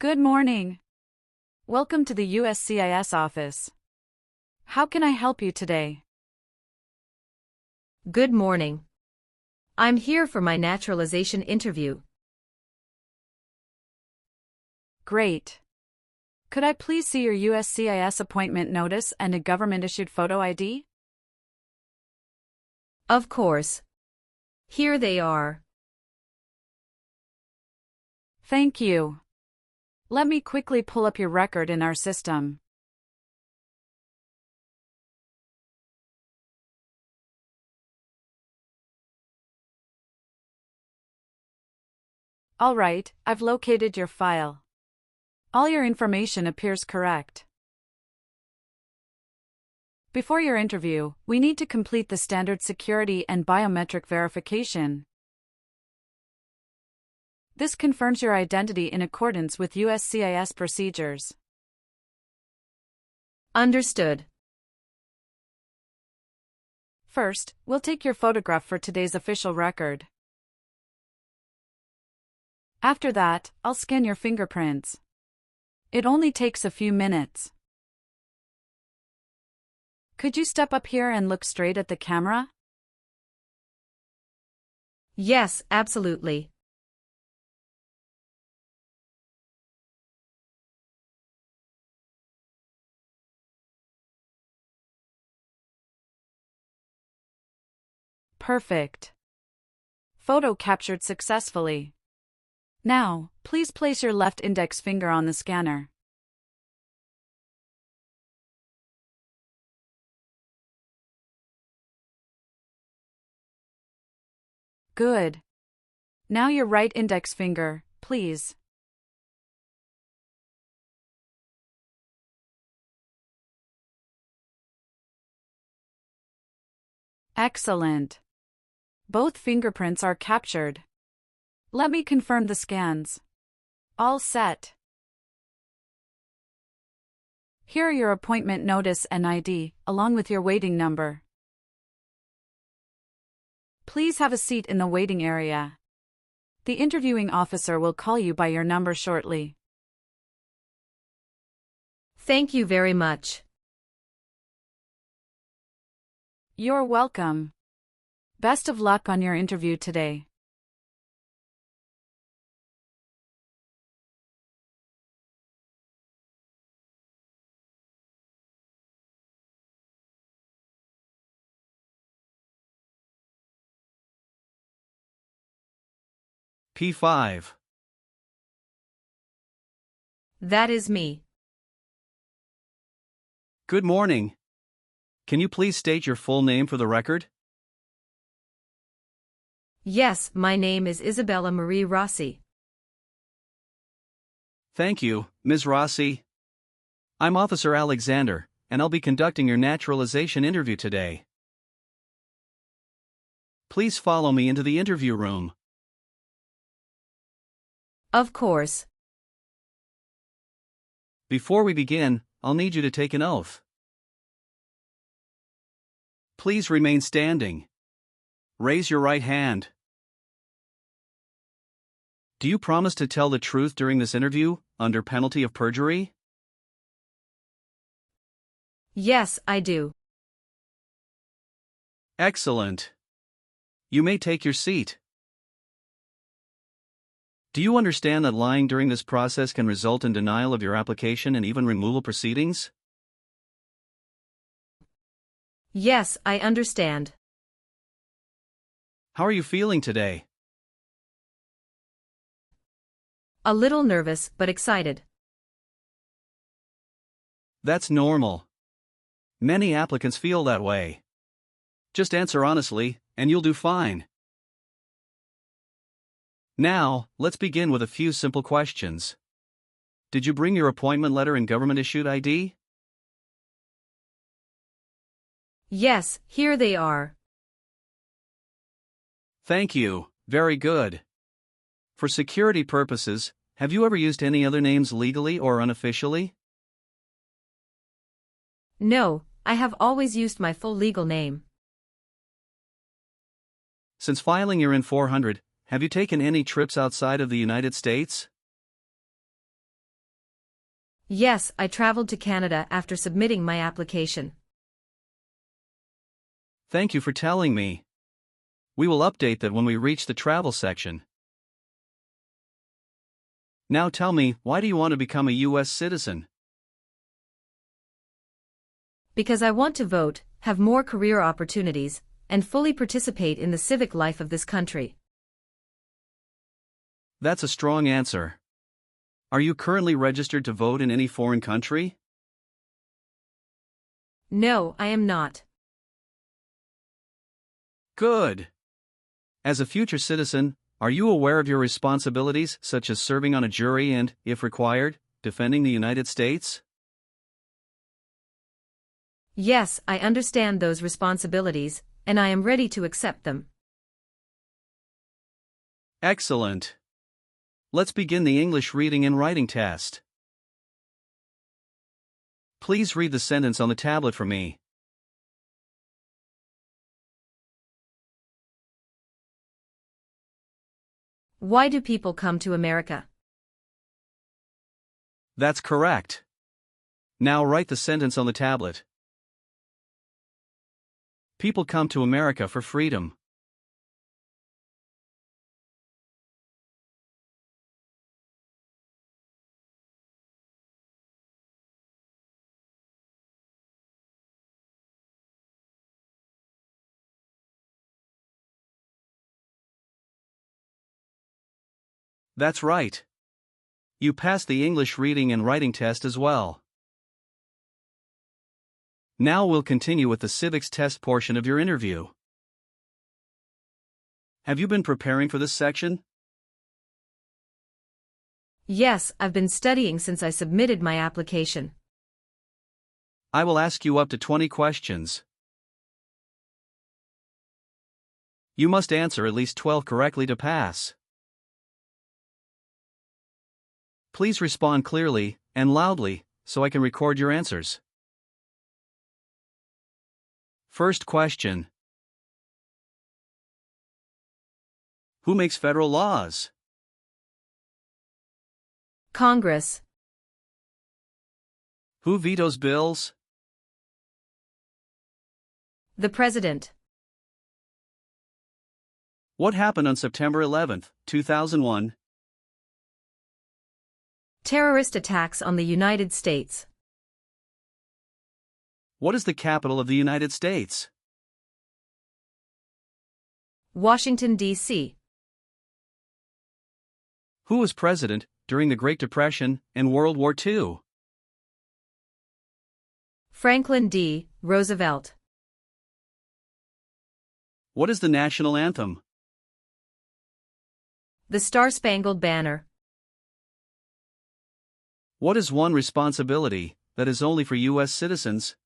Good morning. Welcome to the USCIS office. How can I help you today? Good morning. I'm here for my naturalization interview. Great. Could I please see your USCIS appointment notice and a government-issued photo ID? Of course. Here they are. Thank you. Let me quickly pull up your record in our system. All right, I've located your file. All your information appears correct. Before your interview, we need to complete the standard security and biometric verification. This confirms your identity in accordance with USCIS procedures. Understood. First, we'll take your photograph for today's official record. After that, I'll scan your fingerprints. It only takes a few minutes. Could you step up here and look straight at the camera? Yes, absolutely. Perfect. Photo captured successfully. Now, please place your left index finger on the scanner. Good. Now your right index finger, please. Excellent. Both fingerprints are captured. Let me confirm the scans. All set. Here are your appointment notice and ID, along with your waiting number. Please have a seat in the waiting area. The interviewing officer will call you by your number shortly. Thank you very much. You're welcome. Best of luck on your interview today. P5. That is me. Good morning. Can you please state your full name for the record? Yes, my name is Isabella Marie Rossi. Thank you, Ms. Rossi. I'm Officer Alexander, and I'll be conducting your naturalization interview today. Please follow me into the interview room. Of course. Before we begin, I'll need you to take an oath. Please remain standing. Raise your right hand. Do you promise to tell the truth during this interview, under penalty of perjury? Yes, I do. Excellent. You may take your seat. Do you understand that lying during this process can result in denial of your application and even removal proceedings? Yes, I understand. How are you feeling today? A little nervous, but excited. That's normal. Many applicants feel that way. Just answer honestly, and you'll do fine. Now, let's begin with a few simple questions. Did you bring your appointment letter and government-issued ID? Yes, here they are. Thank you. Very good. For security purposes, have you ever used any other names legally or unofficially? No, I have always used my full legal name. Since filing your N-400, have you taken any trips outside of the United States? Yes, I traveled to Canada after submitting my application. Thank you for telling me. We will update that when we reach the travel section. Now tell me, why do you want to become a U.S. citizen? Because I want to vote, have more career opportunities, and fully participate in the civic life of this country. That's a strong answer. Are you currently registered to vote in any foreign country? No, I am not. Good. As a future citizen, are you aware of your responsibilities, such as serving on a jury and, if required, defending the United States? Yes, I understand those responsibilities, and I am ready to accept them. Excellent. Let's begin the English reading and writing test. Please read the sentence on the tablet for me. Why do people come to America? That's correct. Now write the sentence on the tablet. People come to America for freedom. That's right. You passed the English reading and writing test as well. Now we'll continue with the civics test portion of your interview. Have you been preparing for this section? Yes, I've been studying since I submitted my application. I will ask you up to 20 questions. You must answer at least 12 correctly to pass. Please respond clearly and loudly so I can record your answers. First question. Who makes federal laws? Congress. Who vetoes bills? The President. What happened on September 11, 2001? Terrorist attacks on the United States. What is the capital of the United States? Washington, D.C. Who was president during the Great Depression and World War II? Franklin D. Roosevelt. What is the national anthem? The Star-Spangled Banner. What is one responsibility that is only for U.S. citizens?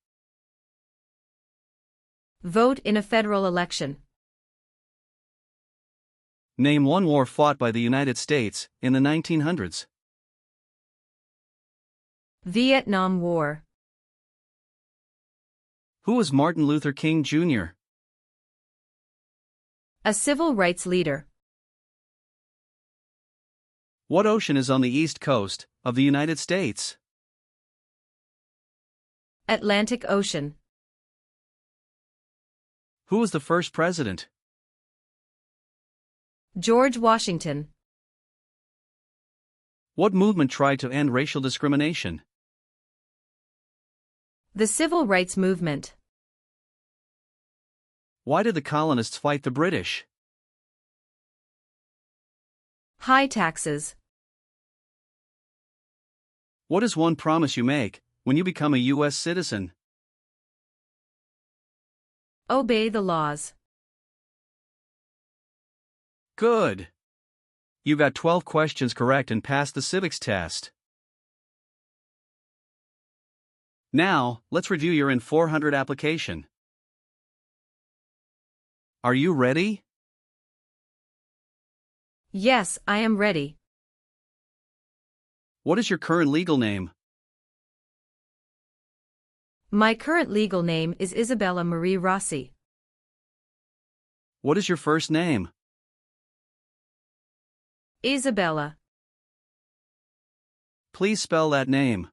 Vote in a federal election. Name one war fought by the United States in the 1900s. Vietnam War. Who was Martin Luther King Jr.? A civil rights leader. What ocean is on the east coast of the United States? Atlantic Ocean. Who was the first president? George Washington. What movement tried to end racial discrimination? The Civil Rights Movement. Why did the colonists fight the British? High taxes. What is one promise you make when you become a U.S. citizen? Obey the laws. Good. You got 12 questions correct and passed the civics test. Now, let's review your N-400 application. Are you ready? Yes, I am ready. What is your current legal name? My current legal name is Isabella Marie Rossi. What is your first name? Isabella. Please spell that name.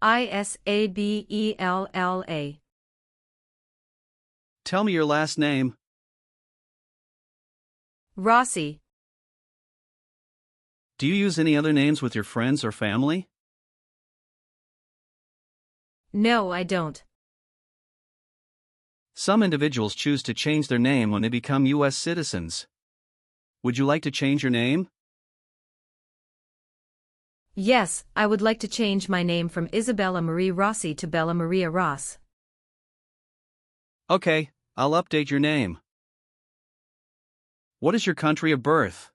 Isabella. Tell me your last name. Rossi. Do you use any other names with your friends or family? No, I don't. Some individuals choose to change their name when they become U.S. citizens. Would you like to change your name? Yes, I would like to change my name from Isabella Marie Rossi to Bella Maria Ross. Okay, I'll update your name. What is your country of birth?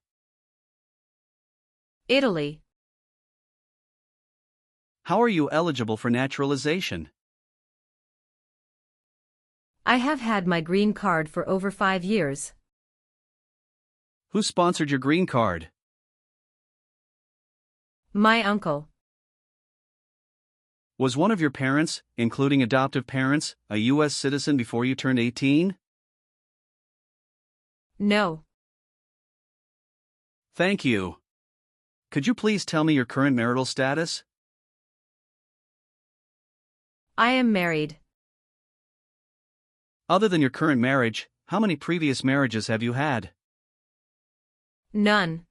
Italy. How are you eligible for naturalization? I have had my green card for over 5 years. Who sponsored your green card? My uncle. Was one of your parents, including adoptive parents, a U.S. citizen before you turned 18? No. Thank you. Could you please tell me your current marital status? I am married. Other than your current marriage, how many previous marriages have you had? None.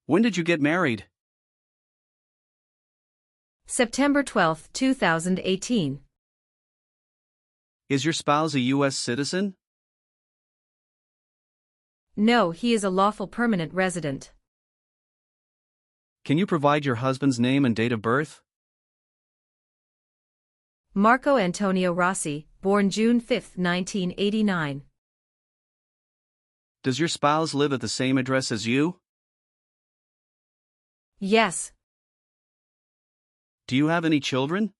When did you get married? September 12, 2018. Is your spouse a U.S. citizen? No, he is a lawful permanent resident. Can you provide your husband's name and date of birth? Marco Antonio Rossi, born June 5, 1989. Does your spouse live at the same address as you? Yes. Do you have any children?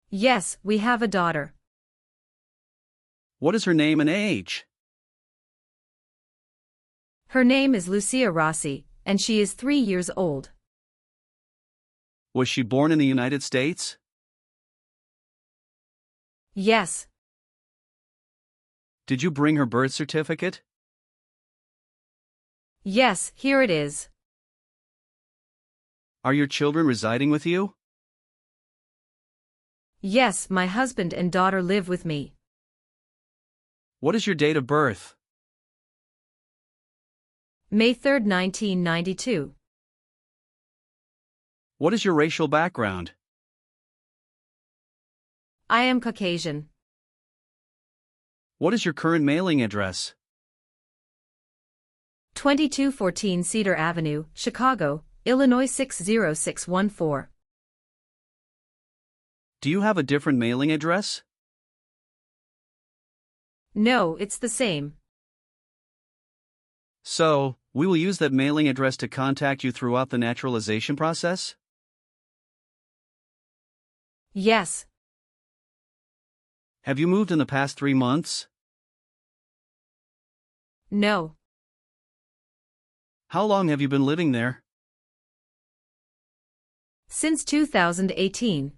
Yes, we have a daughter. What is her name and age? Her name is Lucia Rossi, and she is 3 years old. Was she born in the United States? Yes. Did you bring her birth certificate? Yes, here it is. Are your children residing with you? Yes, my husband and daughter live with me. What is your date of birth? May 3, 1992. What is your racial background? I am Caucasian. What is your current mailing address? 2214 Cedar Avenue, Chicago, Illinois 60614. Do you have a different mailing address? No, it's the same. So, we will use that mailing address to contact you throughout the naturalization process? Yes. Have you moved in the past 3 months? No. How long have you been living there? Since 2018.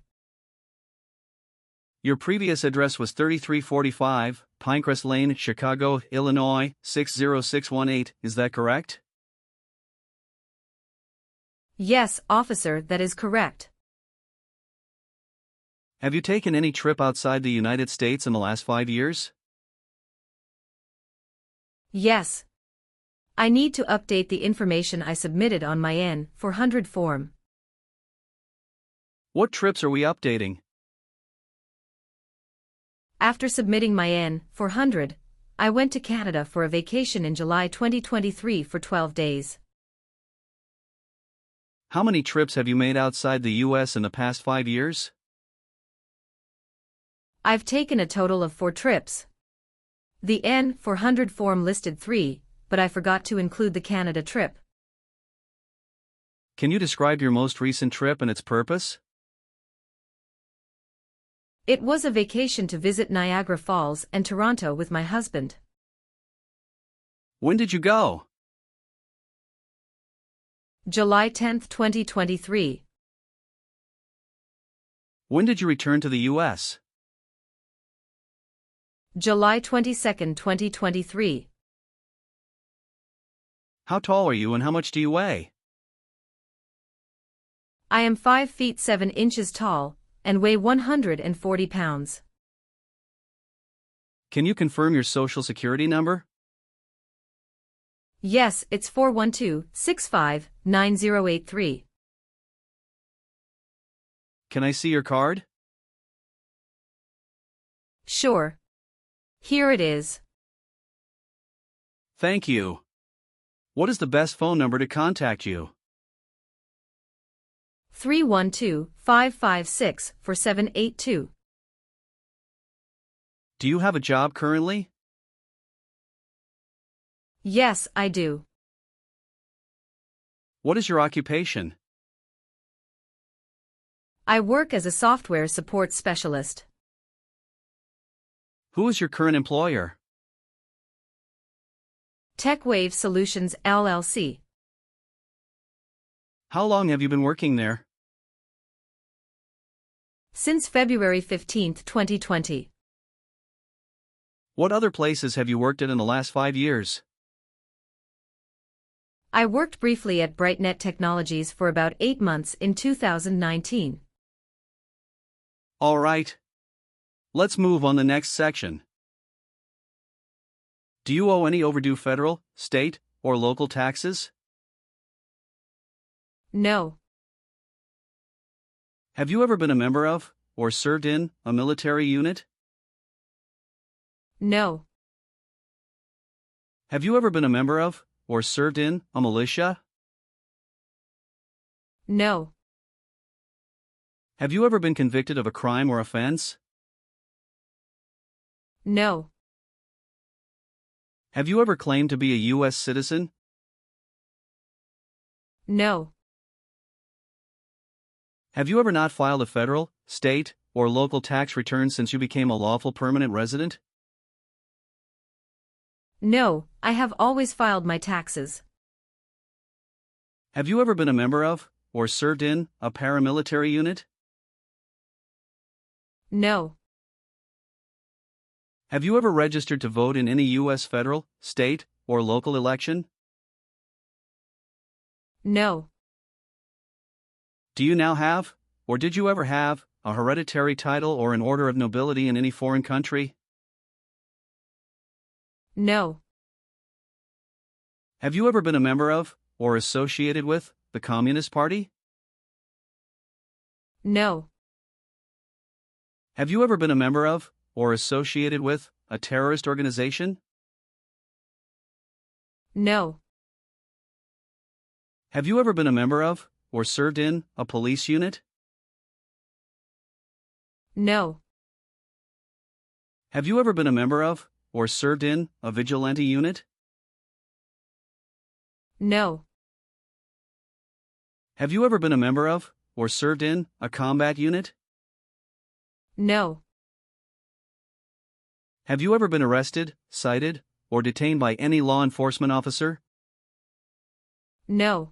Your previous address was 3345 Pinecrest Lane, Chicago, Illinois 60618, is that correct? Yes, officer, that is correct. Have you taken any trip outside the United States in the last 5 years? Yes. I need to update the information I submitted on my N-400 form. What trips are we updating? After submitting my N-400, I went to Canada for a vacation in July 2023 for 12 days. How many trips have you made outside the U.S. in the past 5 years? I've taken a total of 4 trips. The N-400 form listed 3, but I forgot to include the Canada trip. Can you describe your most recent trip and its purpose? It was a vacation to visit Niagara Falls and Toronto with my husband. When did you go? July 10, 2023. When did you return to the U.S.? July 22, 2023. How tall are you and how much do you weigh? I am 5 feet 7 inches tall and weigh 140 pounds. Can you confirm your social security number? Yes, it's 412-65-9083. Can I see your card? Sure. Here it is. Thank you. What is the best phone number to contact you? 312-556-4782. Do you have a job currently? Yes, I do. What is your occupation? I work as a software support specialist. Who is your current employer? TechWave Solutions LLC. How long have you been working there? Since February 15, 2020. What other places have you worked at in the last 5 years? I worked briefly at BrightNet Technologies for about 8 months in 2019. All right. Let's move on the next section. Do you owe any overdue federal, state, or local taxes? No. Have you ever been a member of, or served in, a military unit? No. Have you ever been a member of, or served in, a militia? No. Have you ever been convicted of a crime or offense? No. Have you ever claimed to be a U.S. citizen? No. Have you ever not filed a federal, state, or local tax return since you became a lawful permanent resident? No, I have always filed my taxes. Have you ever been a member of, or served in, a paramilitary unit? No. Have you ever registered to vote in any U.S. federal, state, or local election? No. Do you now have, or did you ever have, a hereditary title or an order of nobility in any foreign country? No. Have you ever been a member of, or associated with, the Communist Party? No. Have you ever been a member of, or associated with, a terrorist organization? No. Have you ever been a member of, or served in, a police unit? No. Have you ever been a member of, or served in, a vigilante unit? No. Have you ever been a member of, or served in, a combat unit? No. Have you ever been arrested, cited, or detained by any law enforcement officer? No.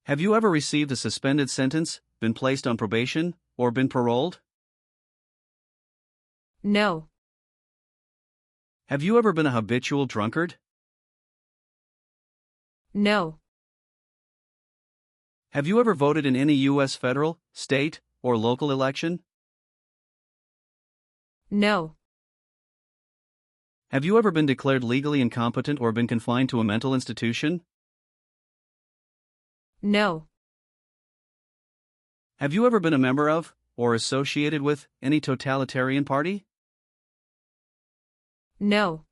Have you ever received a suspended sentence, been placed on probation, or been paroled? No. Have you ever been a habitual drunkard? No. Have you ever voted in any U.S. federal, state, or local election? No. Have you ever been declared legally incompetent or been confined to a mental institution? No. Have you ever been a member of, or associated with, any totalitarian party? No.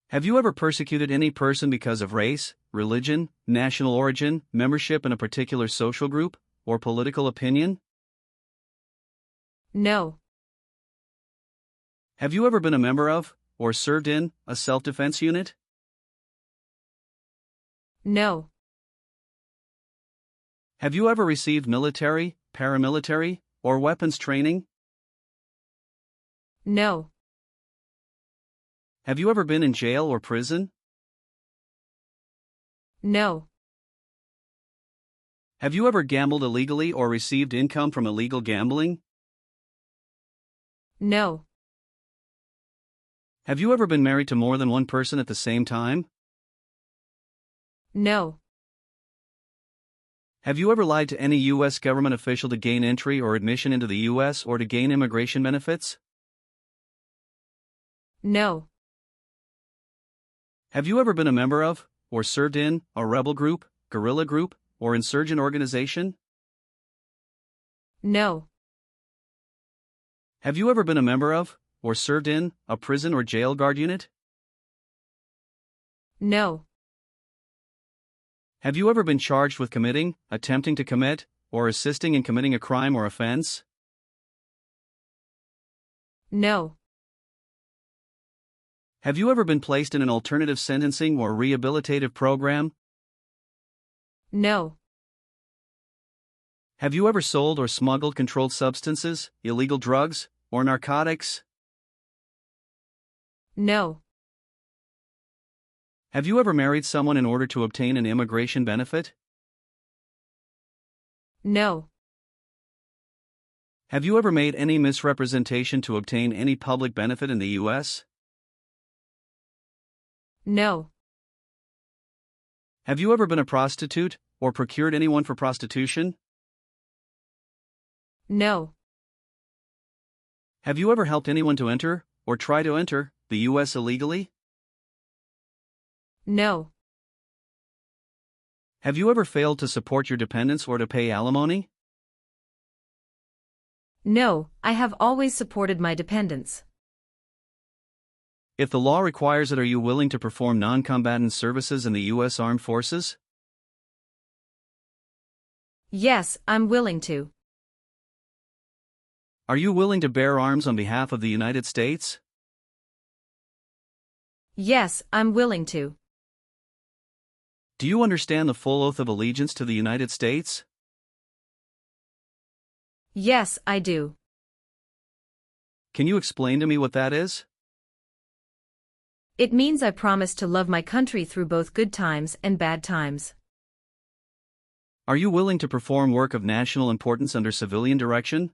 Have you ever persecuted any person because of race, religion, national origin, membership in a particular social group, or political opinion? No. Have you ever been a member of, or served in, a self-defense unit? No. Have you ever received military, paramilitary, or weapons training? No. Have you ever been in jail or prison? No. Have you ever gambled illegally or received income from illegal gambling? No. Have you ever been married to more than one person at the same time? No. Have you ever lied to any U.S. government official to gain entry or admission into the U.S. or to gain immigration benefits? No. Have you ever been a member of, or served in, a rebel group, guerrilla group, or insurgent organization? No. Have you ever been a member of, or served in, a prison or jail guard unit? No. Have you ever been charged with committing, attempting to commit, or assisting in committing a crime or offense? No. Have you ever been placed in an alternative sentencing or rehabilitative program? No. Have you ever sold or smuggled controlled substances, illegal drugs, or narcotics? No. Have you ever married someone in order to obtain an immigration benefit? No. Have you ever made any misrepresentation to obtain any public benefit in the U.S.? No. Have you ever been a prostitute, or procured anyone for prostitution? No. Have you ever helped anyone to enter, or try to enter, the U.S. illegally? No. Have you ever failed to support your dependents or to pay alimony? No, I have always supported my dependents. If the law requires it, are you willing to perform non-combatant services in the U.S. Armed Forces? Yes, I'm willing to. Are you willing to bear arms on behalf of the United States? Yes, I'm willing to. Do you understand the full oath of allegiance to the United States? Yes, I do. Can you explain to me what that is? It means I promise to love my country through both good times and bad times. Are you willing to perform work of national importance under civilian direction?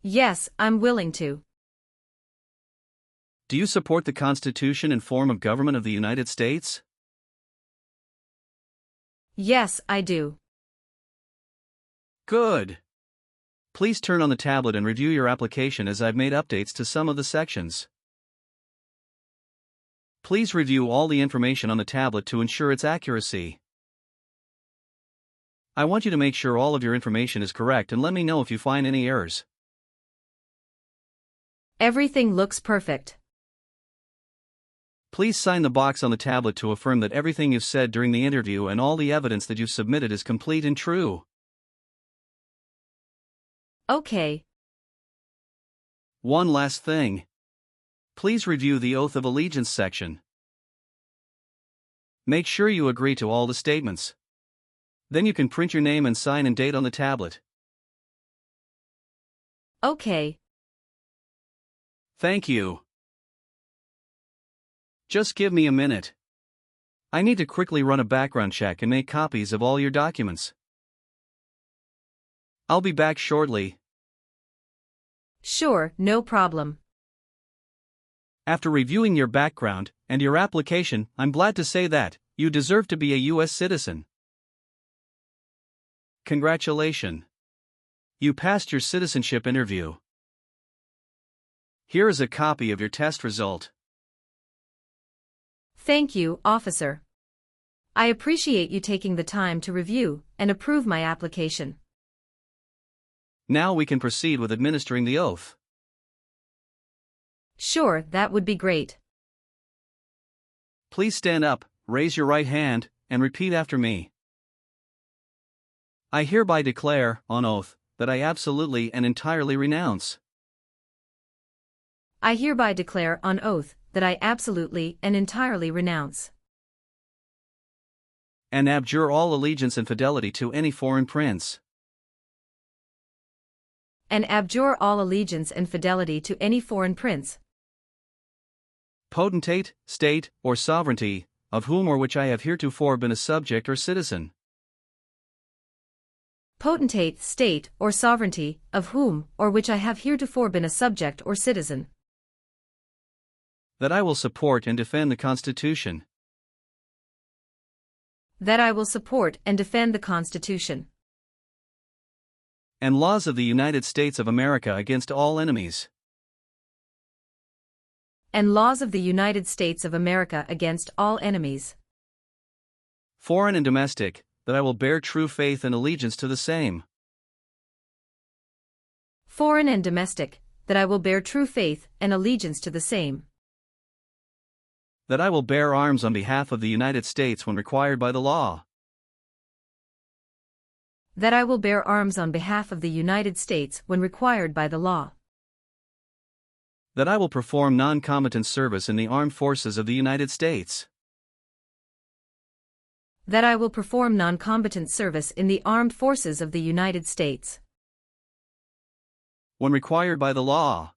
Yes, I'm willing to. Do you support the Constitution and form of government of the United States? Yes, I do. Good. Please turn on the tablet and review your application as I've made updates to some of the sections. Please review all the information on the tablet to ensure its accuracy. I want you to make sure all of your information is correct and let me know if you find any errors. Everything looks perfect. Please sign the box on the tablet to affirm that everything you've said during the interview and all the evidence that you've submitted is complete and true. Okay. One last thing. Please review the Oath of Allegiance section. Make sure you agree to all the statements. Then you can print your name and sign and date on the tablet. Okay. Thank you. Just give me a minute. I need to quickly run a background check and make copies of all your documents. I'll be back shortly. Sure, no problem. After reviewing your background and your application, I'm glad to say that you deserve to be a U.S. citizen. Congratulations. You passed your citizenship interview. Here is a copy of your test result. Thank you, officer. I appreciate you taking the time to review and approve my application. Now we can proceed with administering the oath. Sure, that would be great. Please stand up, raise your right hand, and repeat after me. I hereby declare, on oath, that I absolutely and entirely renounce. I hereby declare on oath that I absolutely and entirely renounce and abjure all allegiance and fidelity to any foreign prince, and abjure all allegiance and fidelity to any foreign prince, potentate, state, or sovereignty, of whom or which I have heretofore been a subject or citizen. Potentate, state, or sovereignty, of whom or which I have heretofore been a subject or citizen. That I will support and defend the Constitution That I will support and defend the Constitution and laws of the United States of America against all enemies, and laws of the United States of America against all enemies, foreign and domestic, that I will bear true faith and allegiance to the same, foreign and domestic, that I will bear true faith and allegiance to the same, that I will bear arms on behalf of the United States when required by the law, that I will bear arms on behalf of the United States when required by the law, that I will perform non-combatant service in the armed forces of the United States, that I will perform non-combatant service in the armed forces of the United States when required by the law,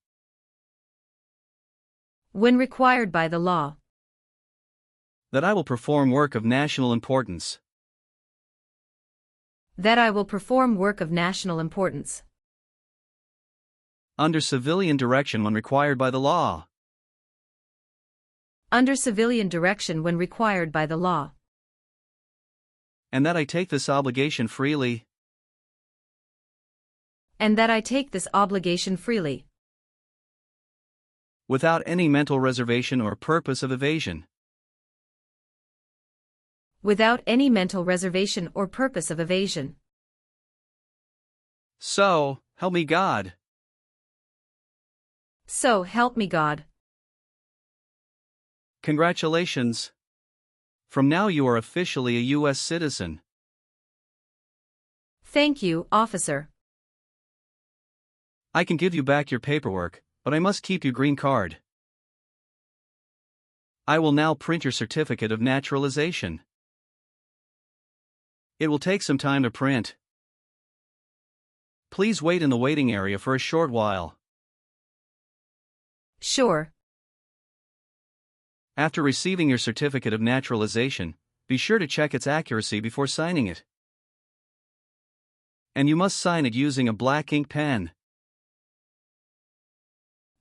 when required by the law, that I will perform work of national importance, that I will perform work of national importance under civilian direction when required by the law, under civilian direction when required by the law, and that I take this obligation freely, and that I take this obligation freely, without any mental reservation or purpose of evasion, without any mental reservation or purpose of evasion. So help me God. So help me God. Congratulations. From now you are officially a U.S. citizen. Thank you, officer. I can give you back your paperwork, but I must keep your green card. I will now print your certificate of naturalization. It will take some time to print. Please wait in the waiting area for a short while. Sure. After receiving your certificate of naturalization, be sure to check its accuracy before signing it. And you must sign it using a black ink pen.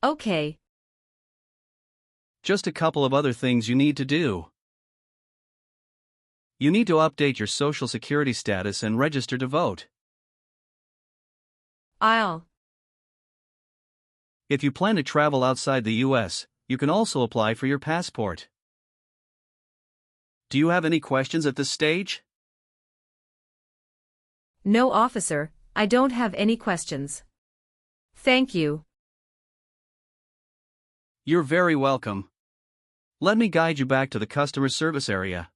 Okay. Just a couple of other things you need to do. You need to update your Social Security status and register to vote. If you plan to travel outside the U.S., you can also apply for your passport. Do you have any questions at this stage? No, officer, I don't have any questions. Thank you. You're very welcome. Let me guide you back to the customer service area.